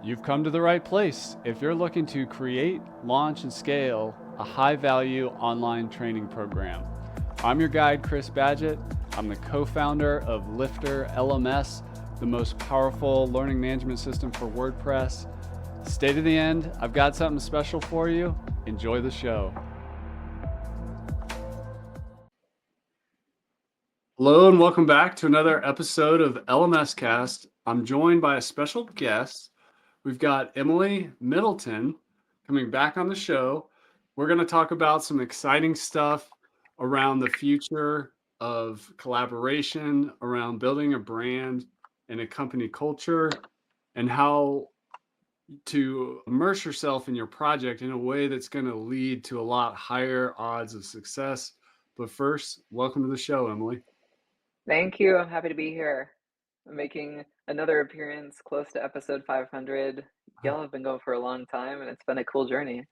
You've come to the right place if you're looking to create, launch, and scale a high-value online training program. I'm your guide, Chris Badgett. I'm the co-founder of LifterLMS, the most powerful learning management system for WordPress. Stay to the end. I've got something special for you. Enjoy the show. Hello and welcome back to another episode of LMS Cast. I'm joined by a special guest. We've got Emily Middleton coming back on the show. We're going to talk about some exciting stuff around the future of collaboration, around building a brand and a company culture, and how to immerse yourself in your project in a way that's going to lead to a lot higher odds of success. But first, welcome to the show, Emily. Thank you. I'm happy to be here. I'm making another appearance close to episode 500. Y'all have been going for a long time, and it's been a cool journey.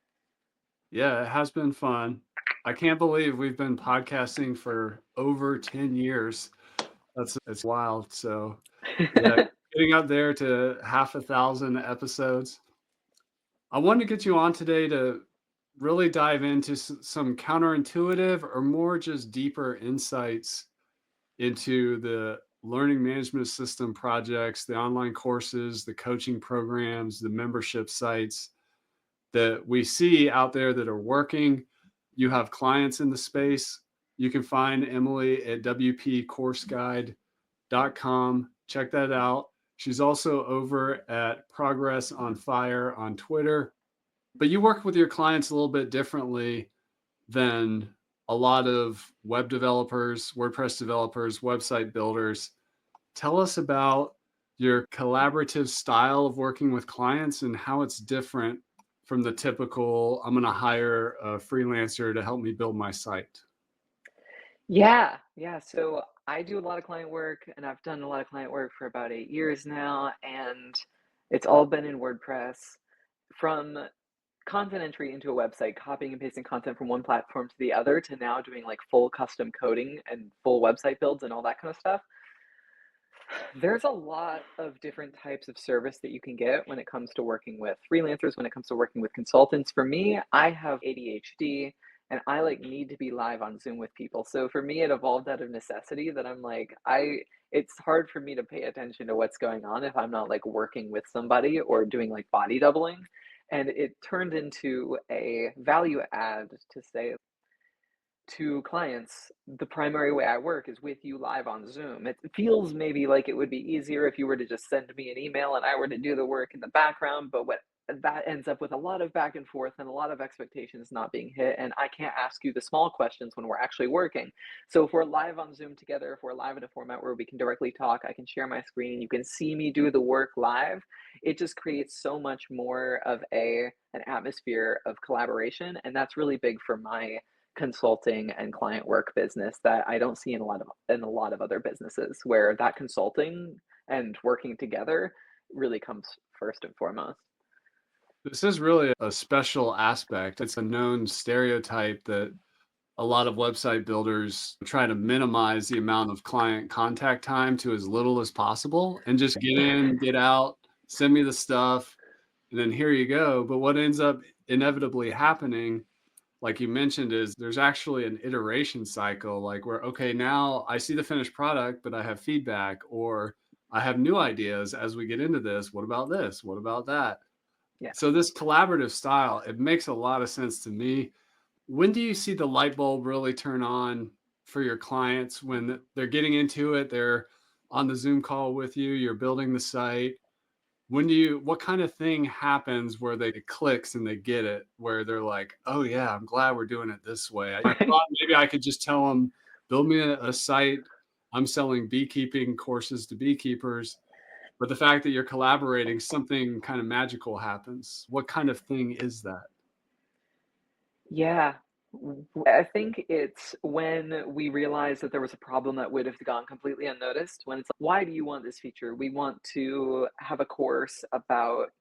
Yeah, it has been fun. I can't believe we've been podcasting for over 10 years. It's wild. So yeah, getting up there to half 1,000 episodes. I wanted to get you on today to really dive into some counterintuitive or more just deeper insights into the learning management system projects, the online courses, the coaching programs, the membership sites that we see out there that are working. You have clients in the space. You can find Emily at wpcourseguide.com. Check that out. She's also over at Progress on Fire on Twitter. But you work with your clients a little bit differently than a lot of web developers, WordPress developers, website builders. Tell us about your collaborative style of working with clients and how it's different from the typical, I'm going to hire a freelancer to help me build my site. Yeah. So I do a lot of client work, and I've done a lot of client work for about 8 years now, and it's all been in WordPress. From content entry into a website, copying and pasting content from one platform to the other, to now doing like full custom coding and full website builds and all that kind of stuff. There's a lot of different types of service that you can get when it comes to working with freelancers, when it comes to working with consultants. For me, I have ADHD and I need to be live on Zoom with people. So for me, it evolved out of necessity that it's hard for me to pay attention to what's going on if I'm not working with somebody or doing body doubling. And it turned into a value add to say to clients, the primary way I work is with you live on Zoom. It feels maybe like it would be easier if you were to just send me an email and I were to do the work in the background, but what that ends up with a lot of back and forth and a lot of expectations not being hit. And I can't ask you the small questions when we're actually working. So if we're live on Zoom together, if we're live in a format where we can directly talk, I can share my screen, you can see me do the work live. It just creates so much more of an atmosphere of collaboration. And that's really big for my consulting and client work business that I don't see in a lot of other businesses, where that consulting and working together really comes first and foremost. This is really a special aspect. It's a known stereotype that a lot of website builders try to minimize the amount of client contact time to as little as possible and just get in, get out, send me the stuff, and then here you go. But what ends up inevitably happening, like you mentioned, is there's actually an iteration cycle, where, okay, now I see the finished product, but I have feedback, or I have new ideas as we get into this. What about this? What about that? Yeah. So this collaborative style, it makes a lot of sense to me. When do you see the light bulb really turn on for your clients when they're getting into it? They're on the Zoom call with you, you're building the site. What kind of thing happens where it clicks and they get it, where they're like, oh yeah, I'm glad we're doing it this way. I thought maybe I could just tell them, build me a site. I'm selling beekeeping courses to beekeepers. But the fact that you're collaborating, something kind of magical happens. What kind of thing is that? Yeah. I think it's when we realized that there was a problem that would have gone completely unnoticed. When it's like, why do you want this feature? We want to have a course about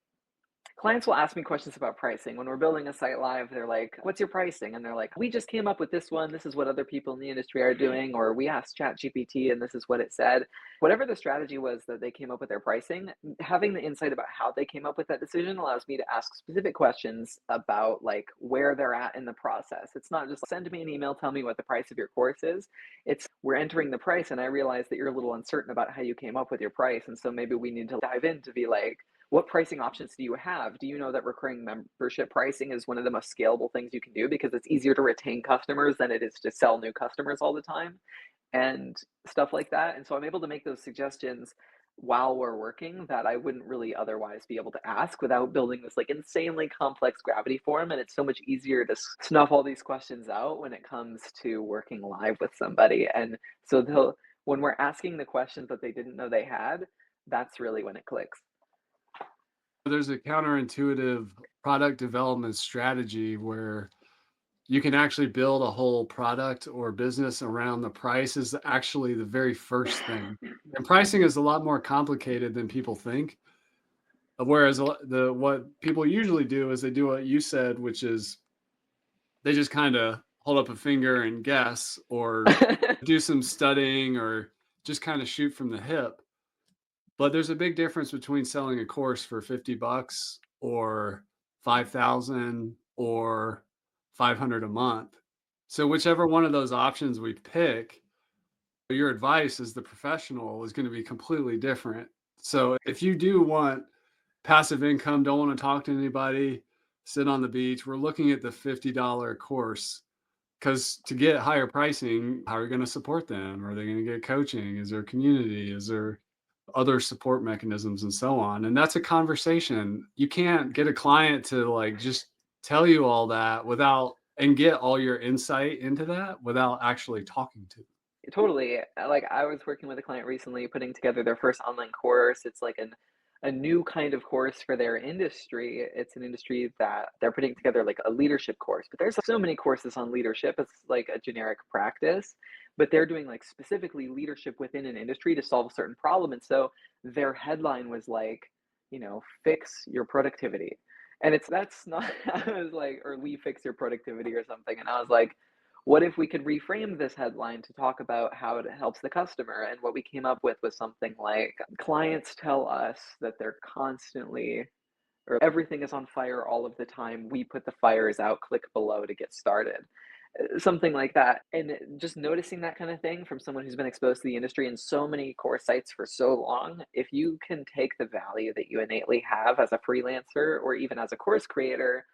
Clients will ask me questions about pricing. When we're building a site live, they're like, "What's your pricing?" And they're like, "We just came up with this one. This is what other people in the industry are doing." Or we asked ChatGPT and this is what it said. Whatever the strategy was that they came up with their pricing, having the insight about how they came up with that decision allows me to ask specific questions about like where they're at in the process. It's not just send me an email, tell me what the price of your course is. It's we're entering the price and I realize that you're a little uncertain about how you came up with your price. And so maybe we need to dive in to be like, what pricing options do you have? Do you know that recurring membership pricing is one of the most scalable things you can do because it's easier to retain customers than it is to sell new customers all the time and stuff like that. And so I'm able to make those suggestions while we're working that I wouldn't really otherwise be able to ask without building this like insanely complex gravity form. And it's so much easier to snuff all these questions out when it comes to working live with somebody. And so they'll, when we're asking the questions that they didn't know they had, that's really when it clicks. There's a counterintuitive product development strategy where you can actually build a whole product or business around the price is actually the very first thing. And pricing is a lot more complicated than people think. Whereas the what people usually do is they do what you said, which is they just kind of hold up a finger and guess or do some studying or just kind of shoot from the hip. But there's a big difference between selling a course for 50 bucks or 5,000 or 500 a month. So whichever one of those options we pick, your advice as the professional is going to be completely different. So if you do want passive income, don't want to talk to anybody, sit on the beach, we're looking at the $50 course because to get higher pricing, how are you going to support them? Are they going to get coaching? Is there community? Is there other support mechanisms and so on? And that's a conversation. You can't get a client to like just tell you all that without and get all your insight into that without actually talking to them. Totally. Like I was working with a client recently putting together their first online course. It's like a new kind of course for their industry. It's an industry that they're putting together like a leadership course. But there's so many courses on leadership. It's like a generic practice, but they're doing like specifically leadership within an industry to solve a certain problem. And so their headline was like, fix your productivity. And it's that's not I was like, or we fix your productivity or something. And I was like, what if we could reframe this headline to talk about how it helps the customer? And what we came up with was something like clients tell us that they're constantly or everything is on fire all of the time. We put the fires out, click below to get started. Something like that. And just noticing that kind of thing from someone who's been exposed to the industry and so many course sites for so long, if you can take the value that you innately have as a freelancer or even as a course creator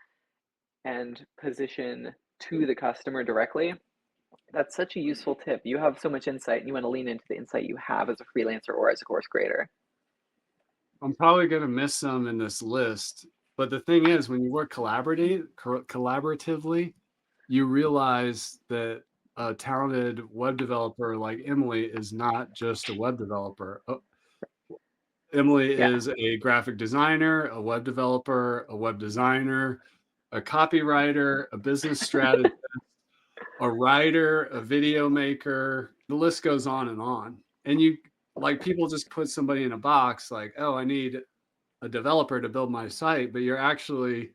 and position to the customer directly, that's such a useful tip. You have so much insight and you want to lean into the insight you have as a freelancer or as a course creator. I'm probably going to miss some in this list, but the thing is, when you work collaboratively, you realize that a talented web developer like Emily is not just a web developer. Emily Yeah. is a graphic designer, a web developer, a web designer, a copywriter, a business strategist, a writer, a video maker. The list goes on and on. And you like people just put somebody in a box like, oh, I need a developer to build my site, but you're actually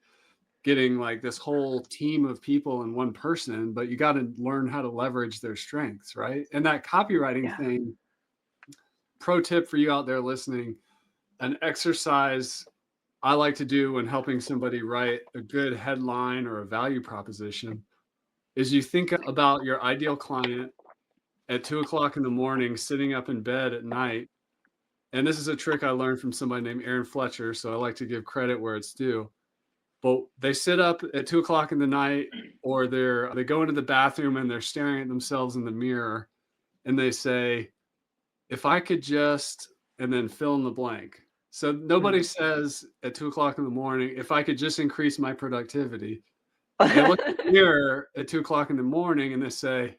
getting like this whole team of people in one person, but you got to learn how to leverage their strengths, right? And that copywriting Yeah. thing, pro tip for you out there listening, an exercise I like to do when helping somebody write a good headline or a value proposition is you think about your ideal client at 2 o'clock in the morning, sitting up in bed at night. And this is a trick I learned from somebody named Aaron Fletcher. So I like to give credit where it's due. But they sit up at 2 o'clock in the night, or they go into the bathroom and they're staring at themselves in the mirror, and they say, "If I could just," and then fill in the blank. So nobody Mhm. says at 2 o'clock in the morning, "If I could just increase my productivity." They look in the mirror at 2 o'clock in the morning and they say,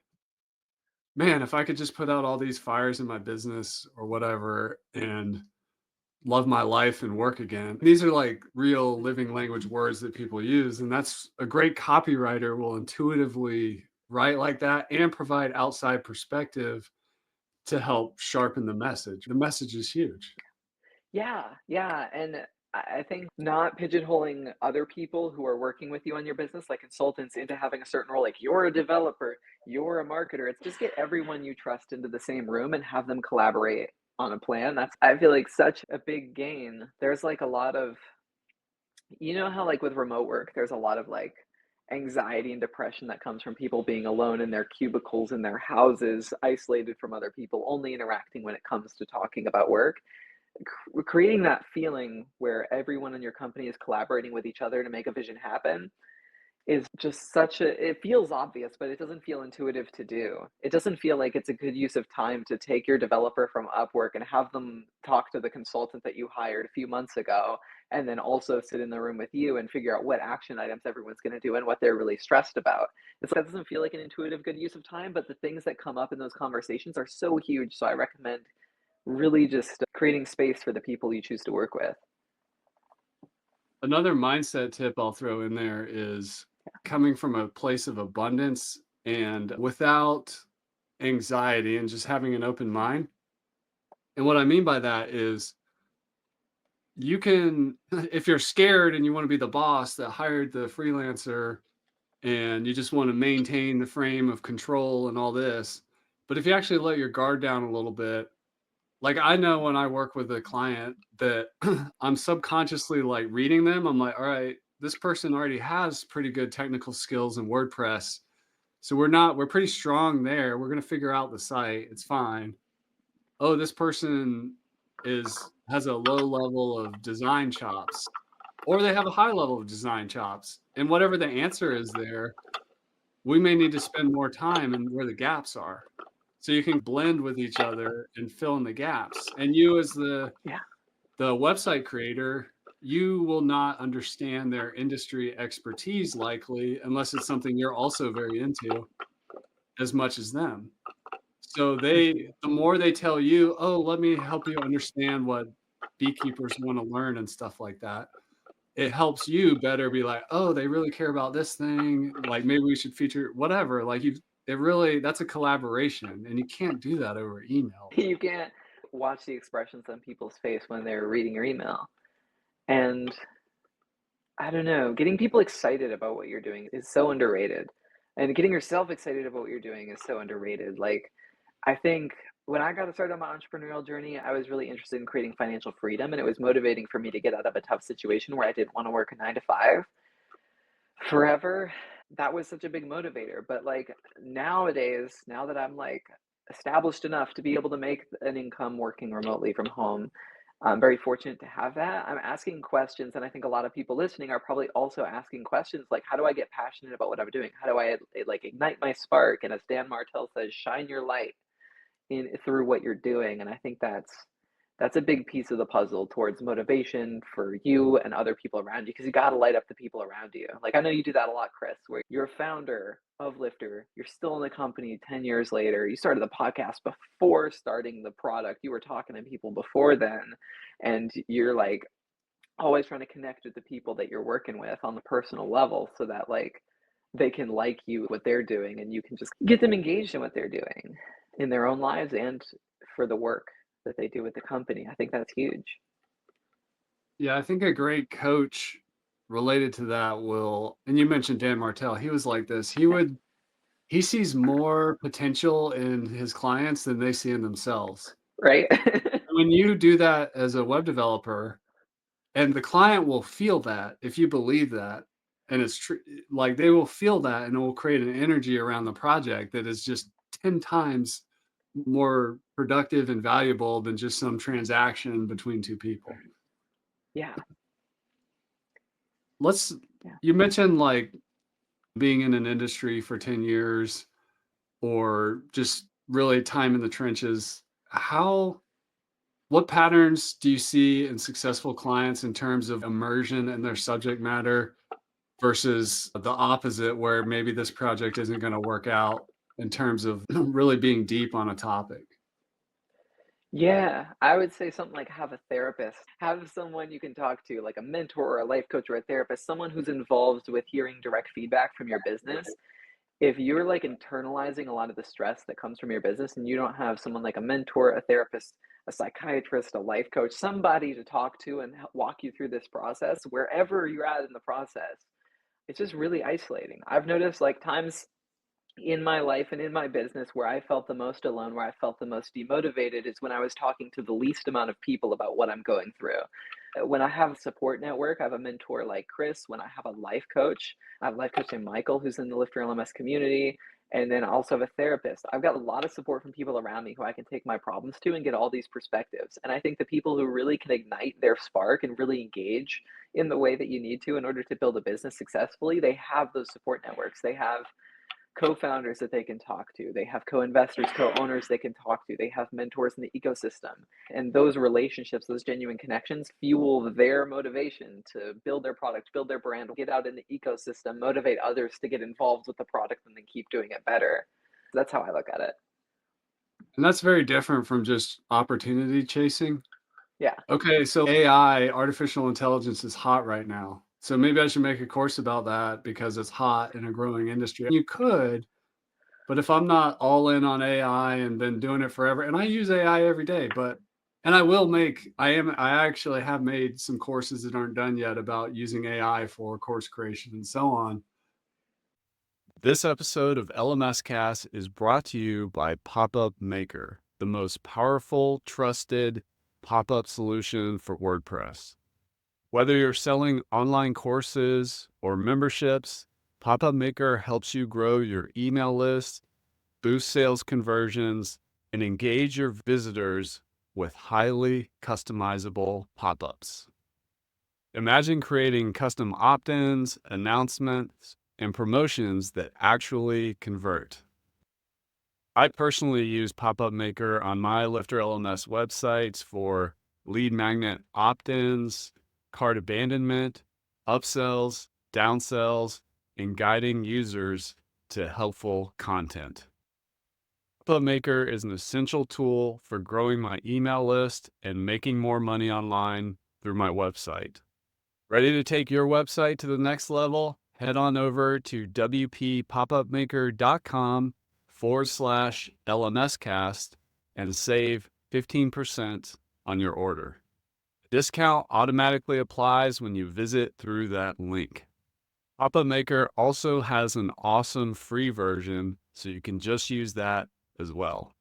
"Man, if I could just put out all these fires in my business or whatever, and love my life and work again." These are like real living language words that people use. And that's a great copywriter will intuitively write like that and provide outside perspective to help sharpen the message. The message is huge. Yeah, yeah, and I think not pigeonholing other people who are working with you on your business, like consultants, into having a certain role, like you're a developer, you're a marketer. It's just get everyone you trust into the same room and have them collaborate on a plan. That's, I feel like, such a big gain. There's like a lot of, you know how like with remote work, there's a lot of like anxiety and depression that comes from people being alone in their cubicles in their houses, isolated from other people, only interacting when it comes to talking about work. Creating that feeling where everyone in your company is collaborating with each other to make a vision happen is just such a, it feels obvious, but it doesn't feel intuitive to do. It doesn't feel like it's a good use of time to take your developer from Upwork and have them talk to the consultant that you hired a few months ago, and then also sit in the room with you and figure out what action items everyone's going to do and what they're really stressed about. That doesn't feel like an intuitive good use of time, but the things that come up in those conversations are so huge. So I recommend really just creating space for the people you choose to work with. Another mindset tip I'll throw in there is coming from a place of abundance and without anxiety and just having an open mind. And what I mean by that is you can, if you're scared and you want to be the boss that hired the freelancer and you just want to maintain the frame of control and all this, but if you actually let your guard down a little bit, like I know when I work with a client that I'm subconsciously like reading them, I'm like, all right, this person already has pretty good technical skills in WordPress. So we're pretty strong there. We're going to figure out the site. It's fine. Oh, this person has a low level of design chops, or they have a high level of design chops. And whatever the answer is there, we may need to spend more time in where the gaps are. So you can blend with each other and fill in the gaps. And you as Yeah. the website creator, you will not understand their industry expertise likely unless it's something you're also very into as much as them. So Mhm. the more they tell you, "Oh, let me help you understand what beekeepers wanna learn," and stuff like that, it helps you better be like, "Oh, they really care about this thing, like, maybe we should feature" whatever, like, you it really that's a collaboration, and you can't do that over email. You can't watch the expressions on people's face when they're reading your email. And I don't know, getting people excited about what you're doing is so underrated. And getting yourself excited about what you're doing is so underrated. Like, I think when I got started on my entrepreneurial journey, I was really interested in creating financial freedom, and it was motivating for me to get out of a tough situation where I didn't want to work a 9 to 5 forever. That was such a big motivator. But like nowadays, now that I'm like established enough to be able to make an income working remotely from home, I'm very fortunate to have that. I'm asking questions, and I think a lot of people listening are probably also asking questions like, how do I get passionate about what I'm doing? How do I like ignite my spark? And as Dan Martell says, shine your light in through what you're doing. And I think that's a big piece of the puzzle towards motivation for you and other people around you, because you got to light up the people around you. Like I know you do that a lot, Chris, where you're a founder of Lifter, you're still in the company 10 years later, you started the podcast before starting the product, you were talking to people before then, and you're like always trying to connect with the people that you're working with on the personal level so that like they can like you what they're doing, and you can just get them engaged in what they're doing in their own lives and for the work that they do with the company. I think that's huge. Yeah, I think a great coach related to that will and you mentioned Dan Martell, he was like this, Yeah. he sees more potential in his clients than they see in themselves. Right. When you do that as a web developer, and the client will feel that if you believe that, and it's true, like they will feel that and it will create an energy around the project that is just 10 times more productive and valuable than just some transaction between two people. Yeah. Let's Yeah. you mentioned like being in an industry for 10 years or just really time in the trenches. How What patterns do you see in successful clients in terms of immersion in their subject matter versus the opposite, where maybe this project isn't going to work out in terms of really being deep on a topic? Yeah, I would say something like have a therapist, have someone you can talk to, like a mentor or a life coach or a therapist, someone who's involved with hearing direct feedback from your business. If you're like internalizing a lot of the stress that comes from your business and you don't have someone like a mentor, a therapist, a psychiatrist, a life coach, somebody to talk to and walk you through this process wherever you're at in the process. It's just really isolating. I've noticed like times in my life and in my business where I felt the most alone, where I felt the most demotivated is when I was talking to the least amount of people about what I'm going through. When I have a support network, I have a mentor like Chris. When I have a life coach named Michael, who's in the LifterLMS community. And then I also have a therapist. I've got a lot of support from people around me who I can take my problems to and get all these perspectives. And I think the people who really can ignite their spark and really engage in the way that you need to in order to build a business successfully, they have those support networks. They have co-founders that they can talk to. They have co-investors, co-owners they can talk to. They have mentors in the ecosystem. And those relationships, those genuine connections fuel their motivation to build their product, build their brand, get out in the ecosystem, motivate others to get involved with the product and then keep doing it better. That's how I look at it. And that's very different from just opportunity chasing. Yeah. Okay, so AI, artificial intelligence is hot right now. So maybe I should make a course about that because it's hot in a growing industry. You could, but if I'm not all in on AI and been doing it forever, and I use AI every day, but and I actually have made some courses that aren't done yet about using AI for course creation and so on. This episode of LMS Cast is brought to you by Pop-Up Maker, the most powerful, trusted pop-up solution for WordPress. Whether you're selling online courses or memberships, Pop-Up Maker helps you grow your email list, boost sales conversions, and engage your visitors with highly customizable pop-ups. Imagine creating custom opt-ins, announcements, and promotions that actually convert. I personally use Pop-Up Maker on my Lifter LMS websites for lead magnet opt-ins, cart abandonment, upsells, downsells, and guiding users to helpful content. Pop-Up Maker is an essential tool for growing my email list and making more money online through my website. Ready to take your website to the next level? Head on over to wppopupmaker.com/LMScast and save 15% on your order. Discount automatically applies when you visit through that link. Pop-Up Maker also has an awesome free version, so you can just use that as well.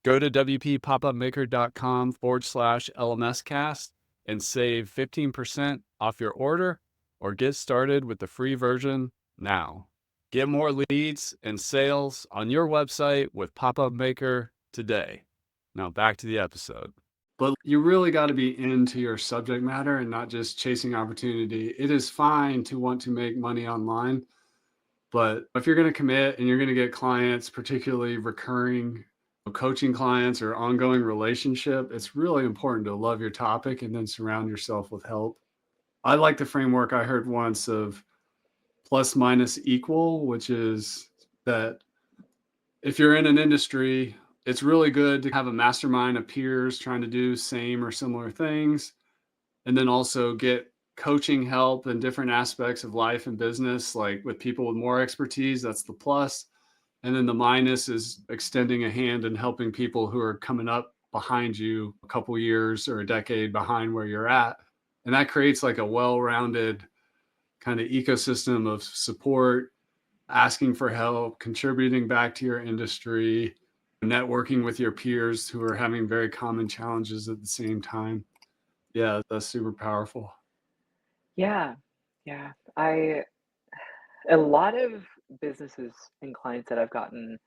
Go to wppopupmaker.com/LMScast and save 15% off your order or get started with the free version now. Get more leads and sales on your website with Pop-Up Maker today. Now back to the episode. But you really got to be into your subject matter and not just chasing opportunity. It is fine to want to make money online, but if you're going to commit and you're going to get clients, particularly recurring coaching clients or ongoing relationship, it's really important to love your topic and then surround yourself with help. I like the framework I heard once of plus minus equal, which is that if you're in an industry, it's really good to have a mastermind of peers trying to do same or similar things, and then also get coaching help in different aspects of life and business, like with people with more expertise. That's the plus. And then the minus is extending a hand and helping people who are coming up behind you a couple years or a decade behind where you're at. And that creates like a well-rounded kind of ecosystem of support, asking for help, contributing back to your industry, networking with your peers who are having very common challenges at the same time. Yeah, that's super powerful. Yeah. Yeah. A lot of businesses and clients that I've gotten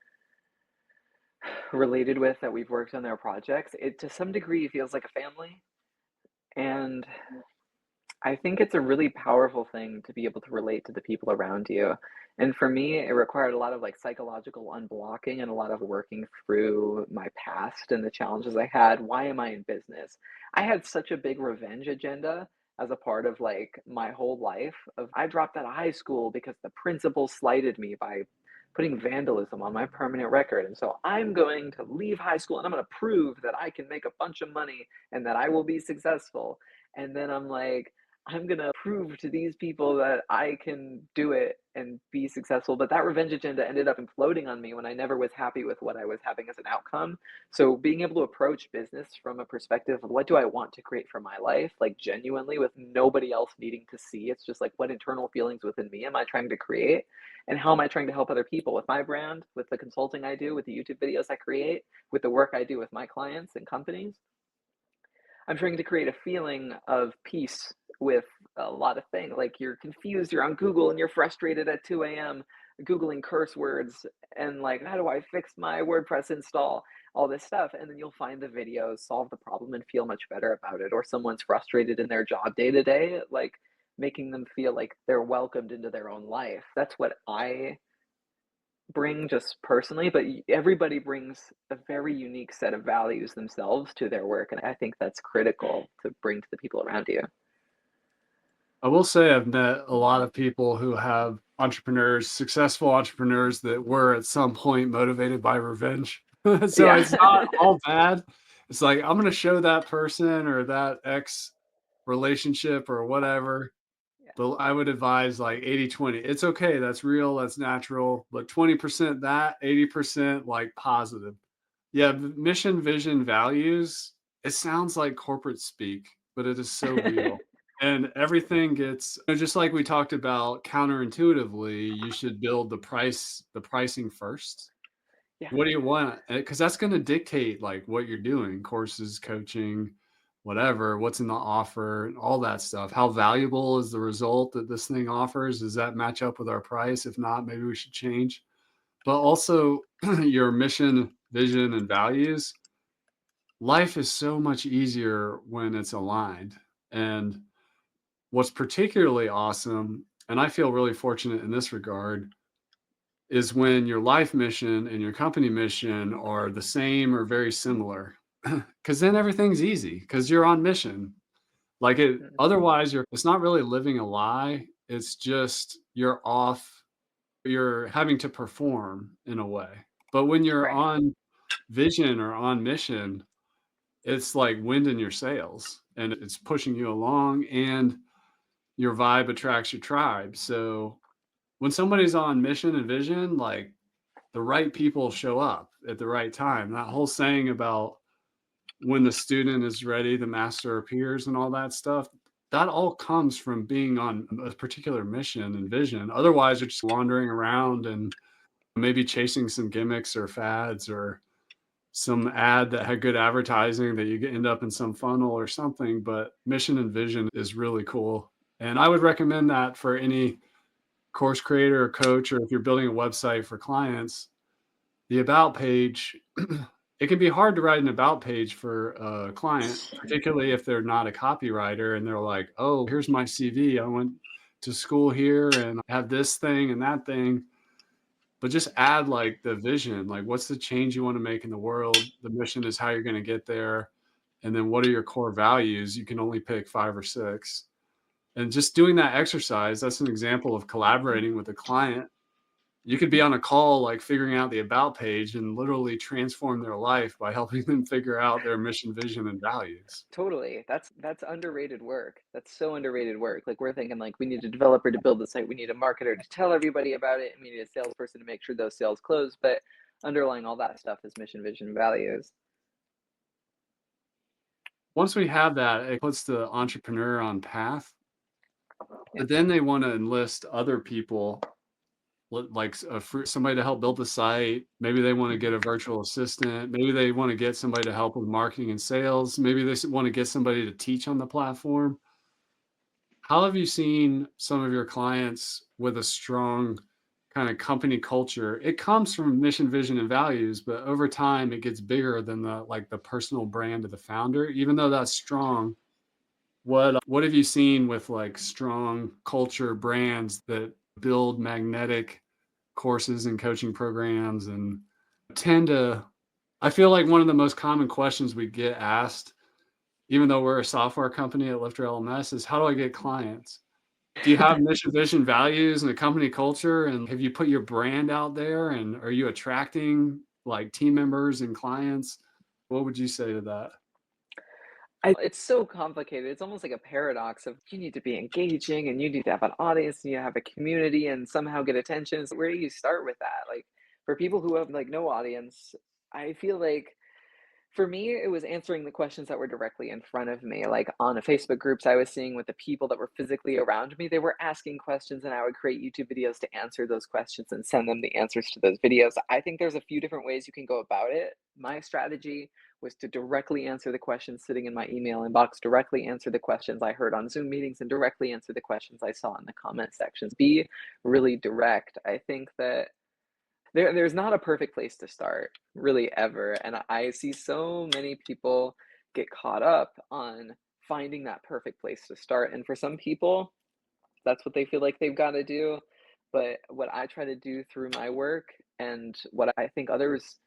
related with that we've worked on their projects, it to some degree feels like a family. And I think it's a really powerful thing to be able to relate to the people around you. And for me, it required a lot of like psychological unblocking and a lot of working through my past and the challenges I had. Why am I in business? I had such a big revenge agenda as a part of like my whole life of I dropped out of high school because the principal slighted me by putting vandalism on my permanent record. And so I'm going to leave high school and I'm going to prove that I can make a bunch of money and that I will be successful. And then I'm like, I'm gonna prove to these people that I can do it and be successful. But that revenge agenda ended up imploding on me when I never was happy with what I was having as an outcome. So being able to approach business from a perspective of what do I want to create for my life, like genuinely with nobody else needing to see. It's just like what internal feelings within me am I trying to create? And how am I trying to help other people with my brand, with the consulting I do, with the YouTube videos I create, with the work I do with my clients and companies? I'm trying to create a feeling of peace with a lot of things. Like you're confused, you're on Google and you're frustrated at 2 a.m. Googling curse words and like, how do I fix my WordPress install? All this stuff. And then you'll find the videos, solve the problem, and feel much better about it. Or someone's frustrated in their job day to day, like making them feel like they're welcomed into their own life. That's what I bring just personally, but everybody brings a very unique set of values themselves to their work, and I think that's critical to bring to the people around you. I will say I've met a lot of people who have entrepreneurs, successful entrepreneurs that were at some point motivated by revenge. So Yeah. it's not all bad. It's like I'm gonna show that person or that ex relationship or whatever. Yeah. But I would advise like 80-20. It's okay. That's real. That's natural. But 20% that, 80% like positive. Yeah. Mission, vision, values. It sounds like corporate speak, but it is so real. And everything gets just like we talked about counterintuitively, you should build the pricing first. Yeah. What do you want? Because that's going to dictate like what you're doing, courses, coaching, whatever, what's in the offer, and all that stuff. How valuable is the result that this thing offers? Does that match up with our price? If not, maybe we should change. But also your mission, vision, and values. Life is so much easier when it's aligned. And what's particularly awesome, and I feel really fortunate in this regard, is when your life mission and your company mission are the same or very similar. Because then everything's easy because you're on mission. Like it, Mhm. otherwise, it's not really living a lie. It's just you're off, you're having to perform in a way. But when you're Right. on vision or on mission, it's like wind in your sails and it's pushing you along, and your vibe attracts your tribe. So when somebody's on mission and vision, like the right people show up at the right time. That whole saying about when the student is ready, the master appears and all that stuff, that all comes from being on a particular mission and vision. Otherwise, you're just wandering around and maybe chasing some gimmicks or fads or some ad that had good advertising that you end up in some funnel or something. But mission and vision is really cool. And I would recommend that for any course creator or coach, or if you're building a website for clients, the about page, it can be hard to write an about page for a client, particularly if they're not a copywriter and they're like, "Oh, here's my CV. I went to school here and I have this thing and that thing." But just add like the vision, like what's the change you want to make in the world? The mission is how you're going to get there. And then what are your core values? You can only pick 5 or 6. And just doing that exercise, that's an example of collaborating with a client. You could be on a call, like figuring out the about page and literally transform their life by helping them figure out their mission, vision, and values. Totally. That's underrated work. That's so underrated work. Like we're thinking like we need a developer to build the site, we need a marketer to tell everybody about it, and we need a salesperson to make sure those sales close. But underlying all that stuff is mission, vision, values. Once we have that, it puts the entrepreneur on path, Yeah. but then they want to enlist other people, like somebody to help build the site. Maybe they want to get Mhm. a virtual assistant. Maybe they want to get somebody to help with marketing and sales. Maybe they want to get somebody to teach on the platform. How have you seen some of your clients with a strong kind of company culture? It comes from mission, vision, and values, but over time it gets bigger than the personal brand of the founder. Even though that's strong, what have you seen with like strong culture brands that build magnetic courses and coaching programs and tend to I feel like one of the most common questions we get asked, even though we're a software company at LifterLMS, is how do I get clients? Do you have mission, vision, values, and a company culture? And have you put your brand out there? And are you attracting like team members and clients? What would you say to that? it's so complicated. It's almost like a paradox of you need to be engaging and you need to have an audience and you have a community and somehow get attention. So where do you start with that? Like for people who have like no audience, I feel like for me, it was answering the questions that were directly in front of me. Like on the Facebook groups I was seeing with the people that were physically around me, they were asking questions, and I would create YouTube videos to answer those questions and send them the answers to those videos. I think there's a few different ways you can go about it. My strategy was to directly answer the questions sitting in my email inbox, directly answer the questions I heard on Zoom meetings, and directly answer the questions I saw in the comment sections. Be really direct. I think that there's not a perfect place to start, really ever, and I see so many people get caught up on finding that perfect place to start, and for some people, that's what they feel like they've gotta do, but what I try to do through my work and what I think others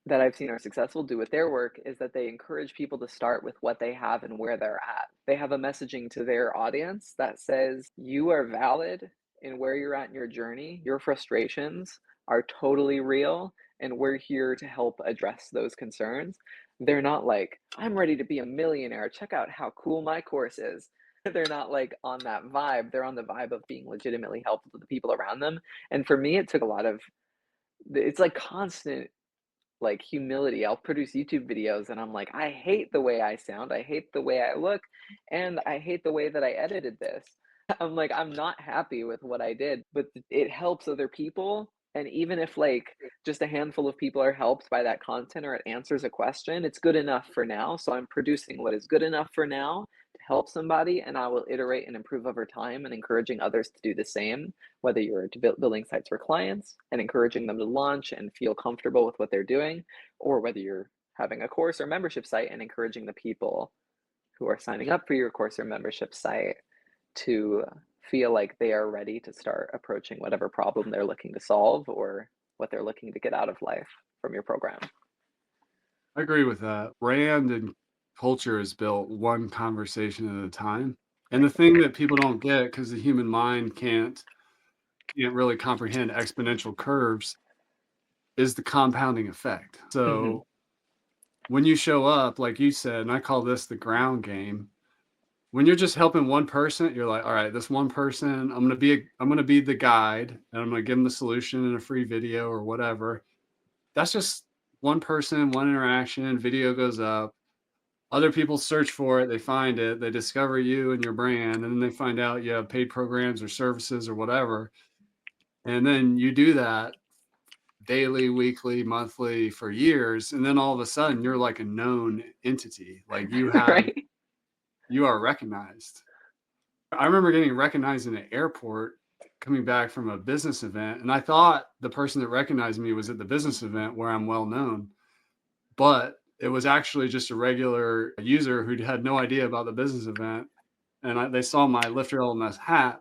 that I've seen are successful do with their work is that they encourage people to start with what they have and where they're at. They have a messaging to their audience that says, "You are valid in where you're at in your journey. Your frustrations are totally real, and we're here to help address those concerns." They're not like, "I'm ready to be a millionaire. Check out how cool my course is." They're not like on that vibe. They're on the vibe of being legitimately helpful to the people around them. And for me, it took a lot of it's like constant like humility. I'll produce YouTube videos and I'm like, I hate the way I sound, I hate the way I look, and I hate the way that I edited this. I'm like, I'm not happy with what I did, but it helps other people. And even if like just a handful of people are helped by that content or it answers a question, it's good enough for now. So I'm producing what is good enough for now to help somebody, and I will iterate and improve over time and encouraging others to do the same, whether you're building sites for clients and encouraging them to launch and feel comfortable with what they're doing, or whether you're having a course or membership site and encouraging the people who are signing up for your course or membership site to feel like they are ready to start approaching whatever problem they're looking to solve or what they're looking to get out of life from your program. I agree with that. Brand and culture is built one conversation at a time. And the thing that people don't get because the human mind can't really comprehend exponential curves is the compounding effect. Hmm. So when you show up, like you said, and I call this the ground game, when you're just helping one person, you're like, all right, this one person, I'm gonna be the guide and I'm gonna give them the solution in a free video or whatever. That's just one person, one interaction, video goes up. Other people search for it, they find it, they discover you and your brand, and then they find out you have paid programs or services or whatever. And then you do that daily, weekly, monthly for years, and then all of a sudden you're like a known entity. Like Right? you are recognized. I remember getting recognized in an airport coming back from a business event, and I thought the person that recognized me was at the business event where I'm well known, but it was actually just a regular user who had no idea about the business event, and they saw my Lifter LMS hat,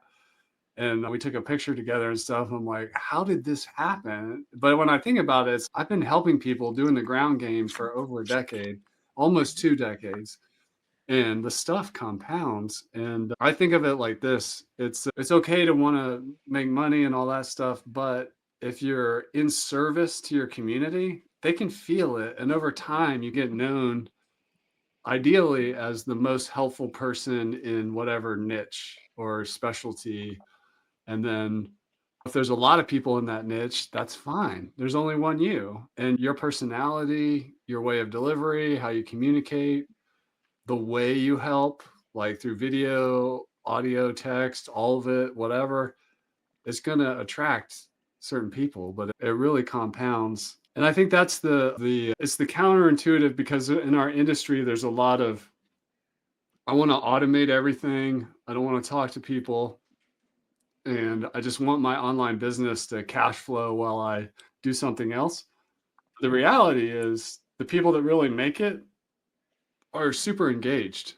and we took a picture together and stuff. I'm like, how did this happen? But when I think about it, I've been helping people doing the ground game for over a decade, almost 2 decades, and the stuff compounds. And I think of it like this: it's okay to want to make money and all that stuff, but if you're in service to your community, they can feel it, and over time, you get known ideally as the most helpful person in whatever niche or specialty. And then if there's a lot of people in that niche, that's fine. There's only one you, and your personality, your way of delivery, how you communicate, the way you help, like through video, audio, text, all of it, whatever, it's going to attract certain people, but it really compounds. And I think that's the it's the counterintuitive because in our industry there's a lot of I want to automate everything. I don't want to talk to people, and I just want my online business to cash flow while I do something else. The reality is the people that really make it are super engaged.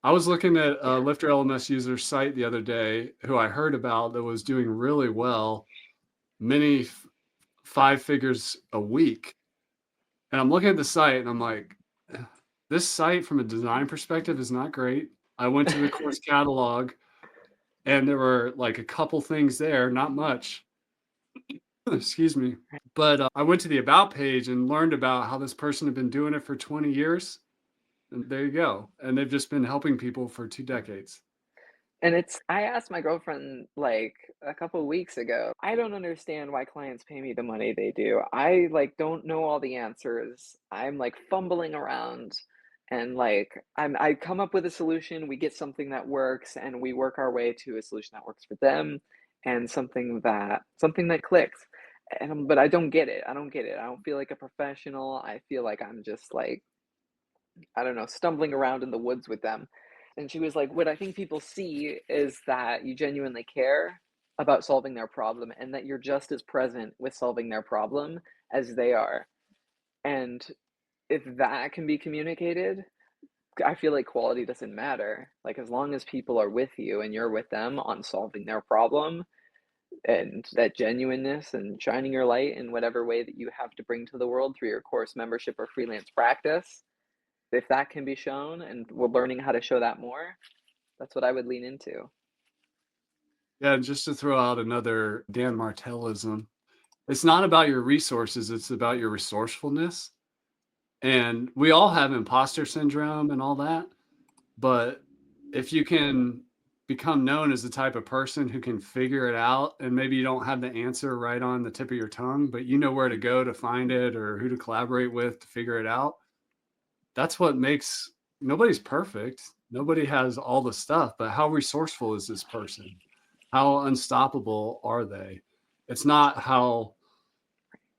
I was looking at a Yeah. Lifter LMS user site the other day who I heard about that was doing really well, many 5 figures a week. And I'm looking at the site and I'm like, "Eh, this site from a design perspective is not great." I went to the course catalog and there were like a couple things there, not much. Excuse me. But I went to the about page and learned about how this person had been doing it for 20 years. And there you go. And they've just been helping people for 2 decades. And I asked my girlfriend like a couple weeks ago, I don't understand why clients pay me the money they do. I like don't know all the answers. I'm like fumbling around and like I come up with a solution, we get something that works and we work our way to a solution that works for them and something that clicks. And but I don't get it. I don't get it. I don't feel like a professional. I feel like I'm just like I don't know, stumbling around in the woods with them. And she was like, "What I think people see is that you genuinely care about solving their problem and that you're just as present with solving their problem as they are. And if that can be communicated, I feel like quality doesn't matter. Like, as long as people are with you and you're with them on solving their problem and that genuineness and shining your light in whatever way that you have to bring to the world through your course membership or freelance practice, if that can be shown and we're learning how to show that more, that's what I would lean into." Yeah, and just to throw out another Dan Martellism, it's not about your resources, it's about your resourcefulness. And we all have imposter syndrome and all that, but if you can become known as the type of person who can figure it out, and maybe you don't have the answer right on the tip of your tongue, but you know where to go to find it or who to collaborate with to figure it out, that's what makes nobody's perfect. Nobody has all the stuff, but how resourceful is this person? How unstoppable are they? It's not how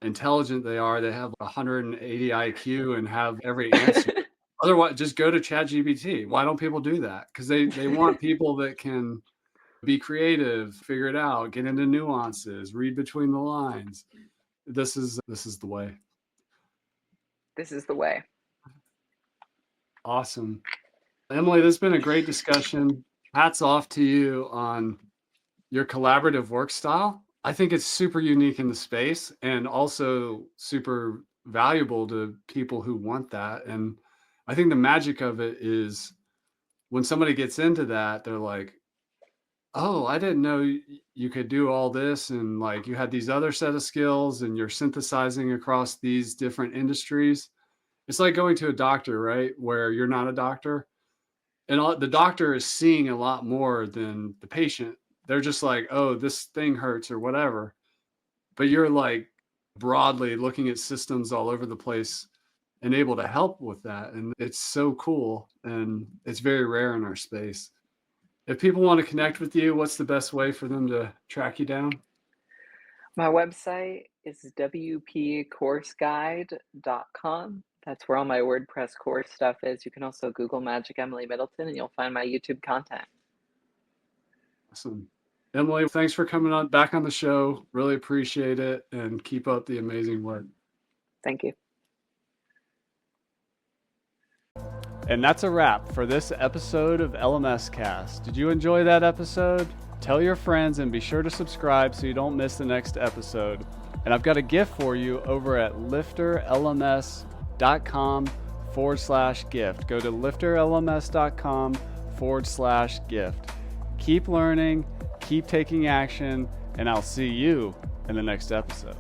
intelligent they are. They have 180 IQ and have every answer. Otherwise, just go to ChatGPT. Why don't people do that? Because they want people that can be creative, figure it out, get into nuances, read between the lines. This is the way. This is the way. Awesome. Emily, this has been a great discussion. Hats off to you on your collaborative work style. I think it's super unique in the space and also super valuable to people who want that. And I think the magic of it is when somebody gets into that, they're like, oh, I didn't know you could do all this. And like you had these other set of skills and you're synthesizing across these different industries. It's like going to a doctor, right? Where you're not a doctor and the doctor is seeing a lot more than the patient. They're just like, oh, this thing hurts or whatever. But you're like broadly looking at systems all over the place and able to help with that. And it's so cool. And it's very rare in our space. If people want to connect with you, what's the best way for them to track you down? My website is wpcourseguide.com. That's where all my WordPress course stuff is. You can also Google Magic Emily Middleton and you'll find my YouTube content. Awesome. Emily, thanks for coming on back on the show. Really appreciate it and keep up the amazing work. Thank you. And that's a wrap for this episode of LMS Cast. Did you enjoy that episode? Tell your friends and be sure to subscribe so you don't miss the next episode. And I've got a gift for you over at lifterlms.com/gift. Go to lifterlms.com/gift. Keep learning, keep taking action, and I'll see you in the next episode.